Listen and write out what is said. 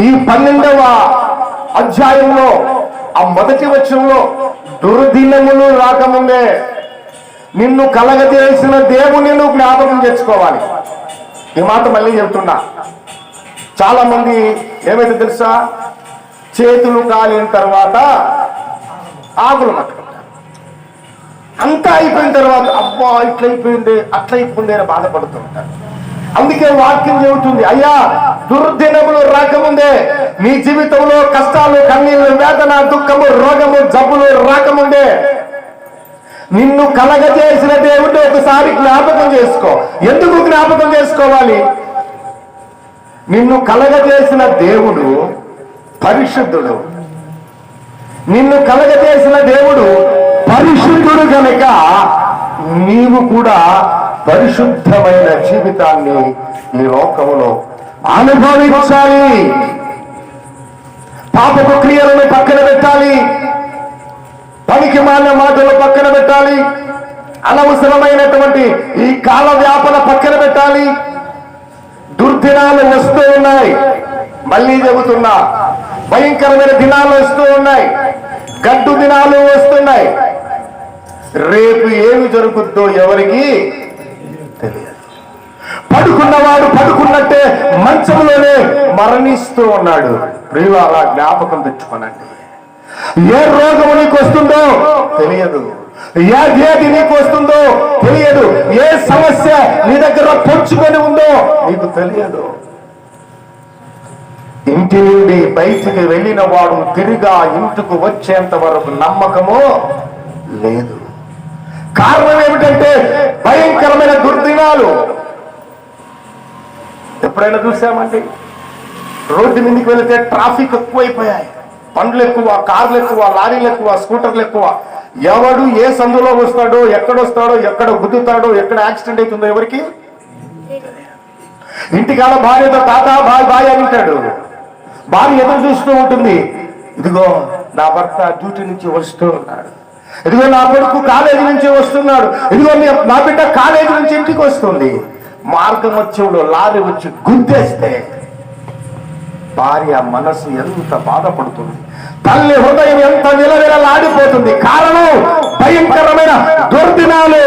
ఈ 12వ అధ్యాయంలో ఆ మొదటి వచనంలో దుర్దినములు రాకముందే నిన్ను కలగజేసిన దేవుని నువ్వు జ్ఞాపకం చేసుకోవాలి. ఈ మాట మళ్ళీ చెప్తున్నా. చాలా మంది ఏమైతే తెలుసా, చేతులు కాలిన తర్వాత ఆకులు పట్టుకుంటారు. అంతా అయిపోయిన తర్వాత అబ్బా ఇట్లయిపోయింది అట్లయిపోయింది అని బాధపడుతూ ఉంటారు. అందుకే వాక్యం చెబుతుంది, అయ్యా దుర్దినములు రాకముందే, నీ జీవితంలో కష్టాలు, కన్నీళ్లు, వేదన, దుఃఖము, రోగము, జబ్బులు రాకముందే నిన్ను కలగజేసిన దేవుడు ఒకసారి జ్ఞాపకం చేసుకో. ఎందుకు జ్ఞాపకం చేసుకోవాలి? నిన్ను కలగజేసిన దేవుడు పరిశుద్ధుడు. నిన్ను కలగజేసిన దేవుడు పరిశుద్ధుడు కనుక నీవు కూడా పరిశుద్ధమైన జీవితాన్ని ఈ లోకములో అనుభవించాలి. పాపపు క్రియలను పక్కన పెట్టాలి, పనికి మాలిన మాటలు పక్కన పెట్టాలి, అనవసరమైనటువంటి ఈ కాల వ్యాపన పక్కన పెట్టాలి. దుర్దినాలు వస్తూ ఉన్నాయి. మళ్ళీ చెబుతున్నా, భయంకరమైన దినాలు వస్తూ ఉన్నాయి, గడ్డు దినాలు వస్తున్నాయి. రేపు ఏమి జరుగుద్దో ఎవరికి తెలియదు. పడుకున్నవాడు పడుకున్నట్టే మంచంలోనే మరణిస్తూ ఉన్నాడు. ప్రియులారా, జ్ఞాపకం తెచ్చుకోనండి. ఏ రోగము నీకు వస్తుందో తెలియదు, ఏ వ్యాధి నీకు వస్తుందో తెలియదు, ఏ సమస్య నీ దగ్గర పొంచుకొని ఉందో నీకు తెలియదు. ఇంటి నుండి బయటికి వెళ్ళిన వాడు తిరిగా ఇంటికి వచ్చేంత వరకు నమ్మకము లేదు. కారణం ఏమిటంటే భయంకరమైన దుర్దినాలు. ఎప్పుడైనా చూసామండి, రోడ్డు మీదకి వెళితే ట్రాఫిక్ ఎక్కువైపోయాయి. బండ్లు ఎక్కువ, కార్లు ఎక్కువ, లారీలు ఎక్కువ, స్కూటర్లు ఎక్కువ. ఎవడు ఏ సందులో వస్తాడో, ఎక్కడొస్తాడో, ఎక్కడ గుద్దుతాడో, ఎక్కడ యాక్సిడెంట్ అవుతుందో ఎవరికి. ఇంటికాడ భార్యతో తాత బాయ్ బాయ్ అని అంటాడు. భార్య ఎదురు చూస్తూ ఉంటుంది, ఇదిగో నా భర్త డ్యూటీ నుంచి వస్తూ ఉన్నాడు, ఇదిగో నా కొడుకు కాలేజీ నుంచి వస్తున్నాడు, ఇదిగో నా బిడ్డ కాలేజీ నుంచి ఇంటికి వస్తుంది. మార్గం వచ్చేవాడు లారీ వచ్చి గుద్దేస్తే భార్య మనసు ఎంత బాధపడుతుంది, తల్లి హృదయం ఎంత విలవిలలాడిపోతుంది. కారణం భయంకరమైన దుర్దినాలు.